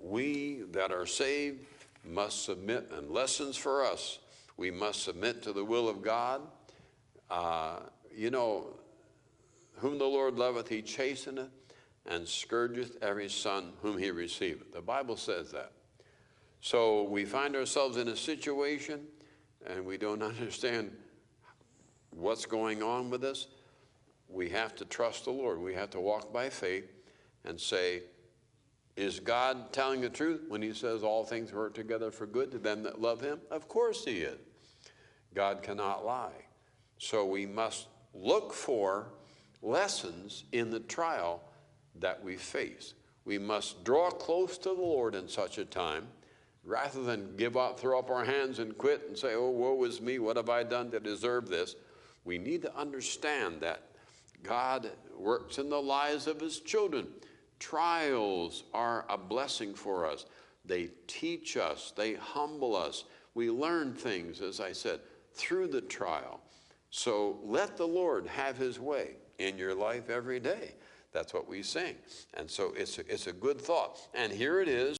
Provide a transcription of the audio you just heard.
we that are saved must submit, and lessons for us, we must submit to the will of God. You know, whom the Lord loveth, he chasteneth, and scourgeth every son whom he receiveth. The Bible says that. So we find ourselves in a situation and we don't understand what's going on with us. We have to trust the Lord. We have to walk by faith and say, is God telling the truth when he says all things work together for good to them that love him? Of course he is. God cannot lie. So we must look for lessons in the trial that we face. We must draw close to the Lord in such a time, rather than give up, throw up our hands and quit and say, oh, woe is me, what have I done to deserve this? We need to understand that God works in the lives of his children. Trials are a blessing for us. They teach us, they humble us. We learn things, as I said, through the trial. So let the Lord have his way in your life every day. That's what we sing. And so it's a good thought. And here it is.